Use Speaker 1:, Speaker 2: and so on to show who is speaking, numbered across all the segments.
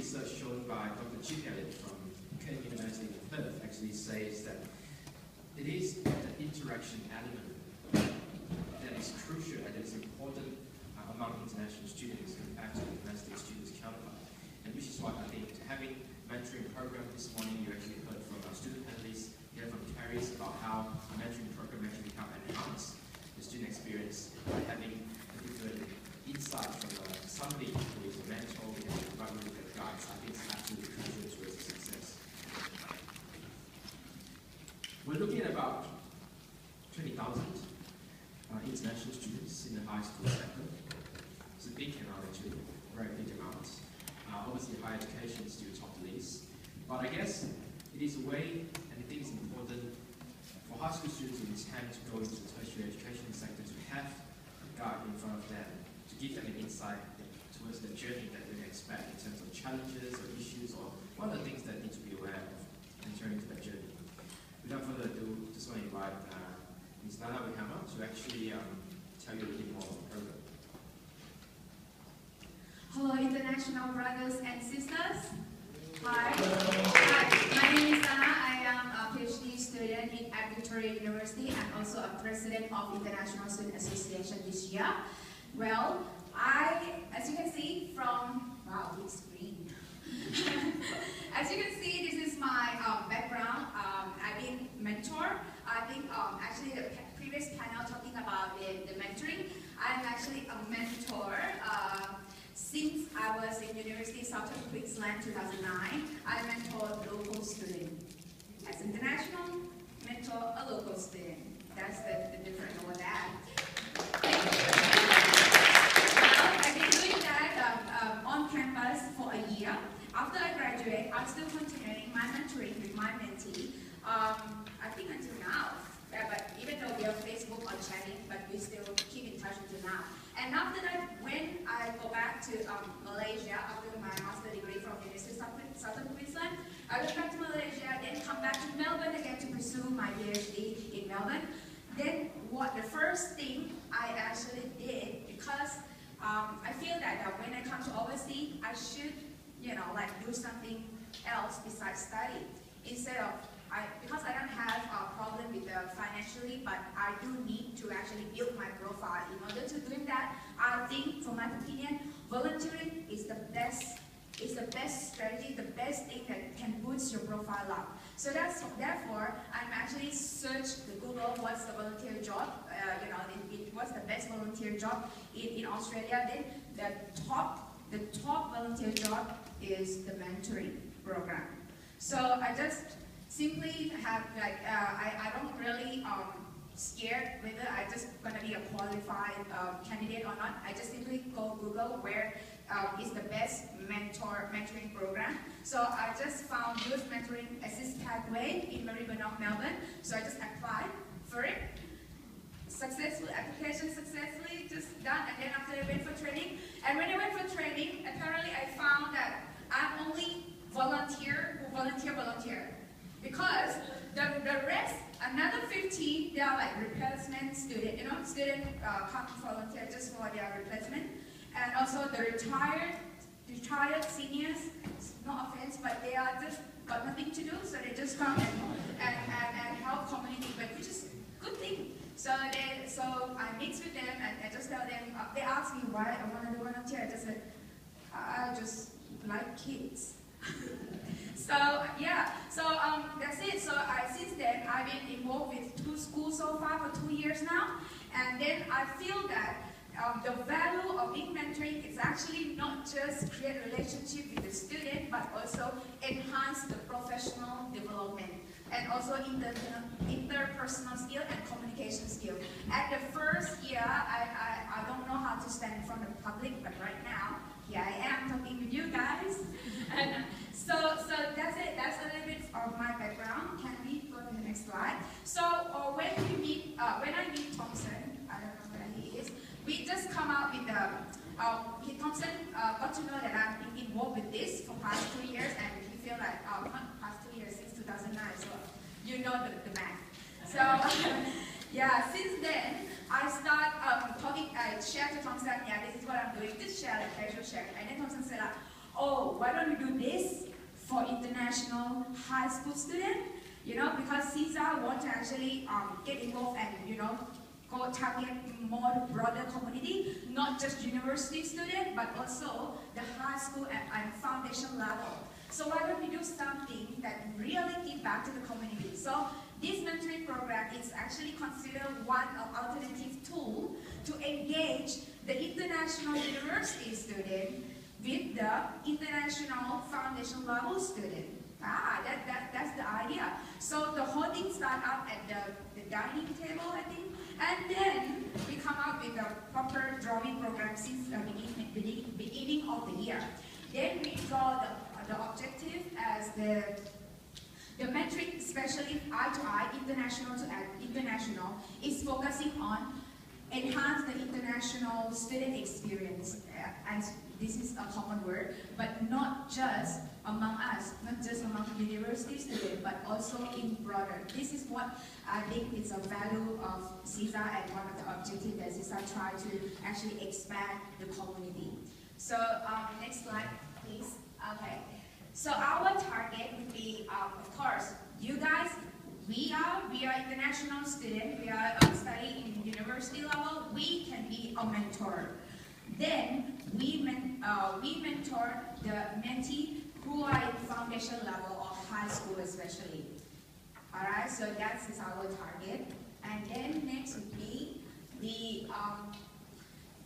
Speaker 1: research shown by Dr. Jim Elliott from University of Perth actually says that it is the interaction element that is crucial and is important among international students compared to domestic students' counterpart. And which is why I think having mentoring program this morning, you actually heard from our student panelists, you heard from Carries about how a mentoring program actually can enhance the student experience by having a different insight from somebody who is a mentor, who can provide really good guides. I think it's absolutely crucial to its success. We're looking at about 20,000 international students in the high school sector. It's a big amount actually, very big amount. Obviously higher education is still top the list. But I guess it is a way, and I think it's important for high school students who intend to go into the tertiary education sector to have a guide in front of them, to give them an insight towards the journey that they expect in terms of challenges or issues or what are the things that need to be aware of entering into that journey. Without further ado, just want to invite Ms. Waehama to actually tell you a little more about the program.
Speaker 2: Hello, international brothers and sisters. Hi. Hi. My name is Anna. I am a PhD student at Victoria University and also a president of International Student Association this year. Well, as you can see from, wow, big screen. As you can see, this is my background. I've been mentor. I think actually the previous panel talking about the mentoring. I'm actually a mentor. Since I was in University of Southern Queensland 2009, I mentored local students. As international, mentor a local student. That's the difference over that. Well, I've been doing that on campus for a year. After I graduate, I'm still continuing my mentoring with my mentee. I think until now. But even though we are Facebook or chatting, but we still keep in touch until now. And after that, when I go back to Malaysia after my master's degree from University of Southern Queensland, I went back to Malaysia, then come back to Melbourne again to pursue my PhD in Melbourne. Then the first thing I actually did, because I feel that when I come to overseas, I should, do something else besides study. Instead of because I don't have a problem with financially, but I do need to actually build my profile. In order to do that, I think, for my opinion, volunteering is the best strategy, the best thing that can boost your profile up. So therefore, I'm actually searched the Google what's the volunteer job, what's the best volunteer job in Australia. Then the top volunteer job is the mentoring program. So I just simply have I don't really scared whether I just gonna be a qualified candidate or not. I just simply go Google where is the best mentoring program. So I just found Youth Mentoring Assist Pathway in Maribyrnong, Melbourne. So I just applied for it. Application successfully just done, and then after I went for training. And when I went for training, apparently I found that I'm only volunteer. Because the rest, another 50, they are like replacement student. Student come volunteer just for their replacement. And also the retired seniors, no offense, but they are just got nothing to do, so they just come and help community, but which is a good thing. So I mix with them and I just tell them, they ask me why I want to do volunteer. I just said, I just like kids. So that's it. So since then I've been involved with 2 schools so far for 2 years now, and then I feel that the value of being mentoring is actually not just create relationship with the student, but also enhance the professional development and also interpersonal skill and communication skill. At the first year, I don't know how to stand in front of the public, but right now, here I am talking with you guys. And so that's it. That's a little bit of my background. Can we go to the next slide? So when I meet Thompson, I don't know where he is. We just come out with Thompson got to know that I've been involved with this for past 2 years, and he feel like past 2 years since 2009. So you know the math. So yeah, since then I start talking. I share to Thompson. Yeah, this is what I'm doing. Just share, like casual share. And then Thompson said, oh, why don't we do this for international high school students? You know, because CISA want to actually get involved and, you know, go target more broader community, not just university students, but also the high school and foundation level. So why don't we do something that really give back to the community? So this mentoring program is actually considered one alternative tool to engage the international university student with the international foundation level student. That's the idea. So the whole thing starts up at the dining table, I think, and then we come up with a proper drawing program since the beginning of the year. Then we draw the objective as the mentoring specialist i2i, international to international, is focusing on enhance the international student experience, and this is a common word, but not just among us, not just among university students, but also in broader. This is what I think is a value of CISA and one of the objectives that CISA try to actually expand the community. So next slide, please. Okay. So our target would be, of course, you guys. We are international students. We are studying in university level. We can be a mentor. Then we mentor the mentee who are in foundation level or high school especially. All right, so that is our target. And then next would be the,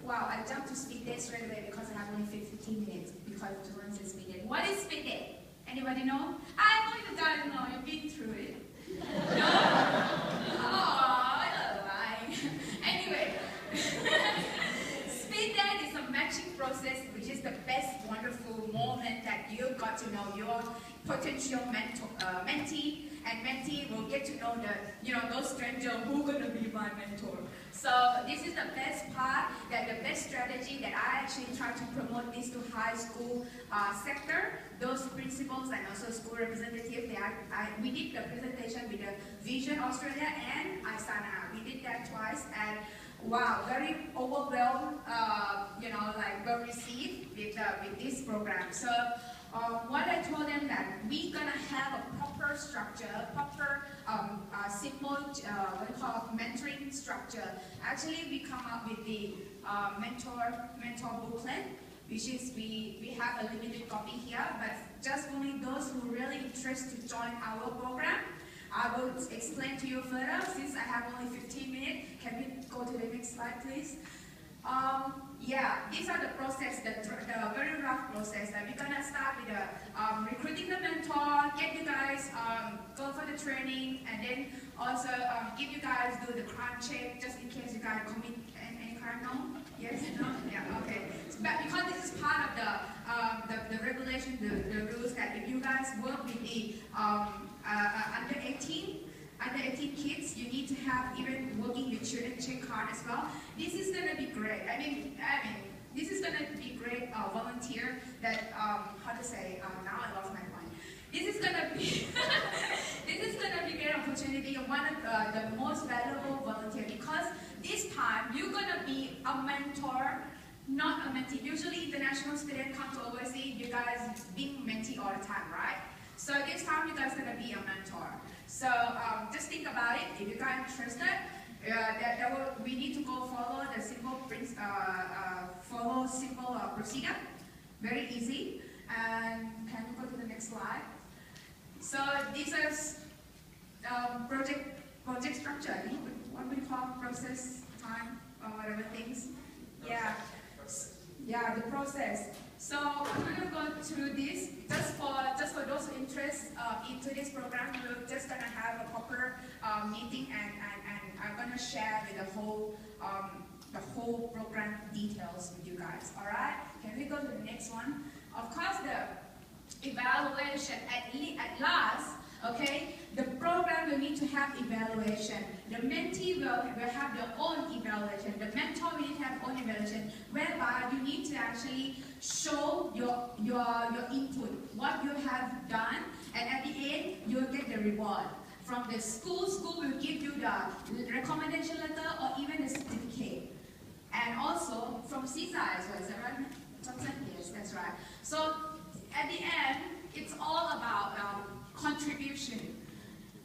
Speaker 2: wow, I jumped to speed date straight away because I have only 15 minutes because Jordan says speed date. What is speed date? Anybody know? I know you guys know, you've been through it. No? Oh, anyway, speed date is a matching process, which is the best, wonderful moment that you got to know your potential mentee, and mentee will get to know those strangers who are gonna be my mentor. So this is the best part, the best strategy that I actually try to promote this to high school sector. Those principals and also school representatives, we did the presentation with the Vision Australia and i2i. We did that twice, and wow, very overwhelmed, well received with this program. So what I told them that we're gonna have a proper structure, proper simple what we call mentoring structure. Actually, we come up with the mentor booklet, which is we have a limited copy here, but just only those who are really interested to join our program. I will explain to you further since I have only 15 minutes. Can we go to the next slide, please? Yeah, these are the process, the very rough process that we're gonna start with recruiting the mentor, get you guys go for the training, and then also give you guys do the crime check just in case you guys commit any crime. No? Yes? No? Yeah. Okay. But because this is part of the regulation, the rules that if you guys work with the under 18 kids, you need to have even working with children check card as well. This is gonna be great. I mean, this is gonna be great volunteer that how to say? Now I lost my point. This is gonna be great opportunity. One of the most valuable volunteer because this time you're gonna be a mentor, not a mentee. Usually international students come to overseas. You guys being mentee all the time, right? So this time you guys are gonna be a mentor. So just think about it. If you guys are interested, we need to go follow the simple procedure. Very easy. And can we go to the next slide? So this is project structure. I think what we call process time or whatever things. Yeah. Yeah, the process. So I'm going to go through this just for those interested into this program. We're just going to have a proper meeting and I'm going to share with the whole program details with you guys. All right? Can we go to the next one? Of course, the evaluation at last. Okay, the program will need to have evaluation. The mentee will have their own evaluation. The mentor will need to have own evaluation, whereby you need to actually show your input, what you have done, and at the end you'll get the reward. From the school will give you the recommendation letter or even the certificate. And also from CISA as well, is that right? Yes, that's right. So at the end, it's all about contribution.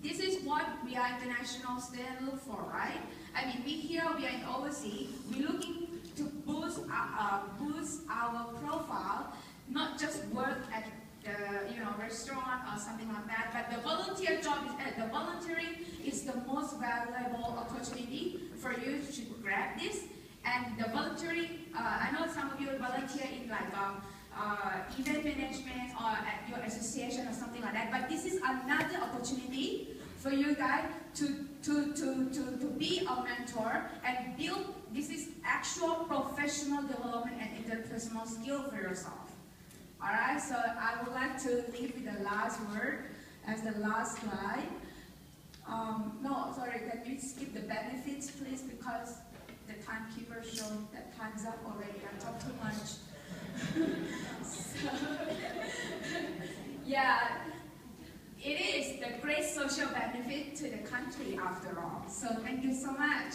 Speaker 2: This is what we are international students look for, right? I mean, we are in overseas, we're looking to boost our profile, not just work at the restaurant or something like that, but the volunteer job the volunteering is the most valuable opportunity for you to grab this. And the volunteering, I know some of you volunteer in like event management or at your association or something like that, but this is another opportunity for you guys to be a mentor and build. This is actual professional development and interpersonal skill for yourself. Alright, so I would like to leave with the last word as the last slide. No, sorry, can you skip the benefits, please, because the timekeeper showed that time's up already. I talked too much. So, yeah, it is the great social benefit to the country after all. So thank you so much.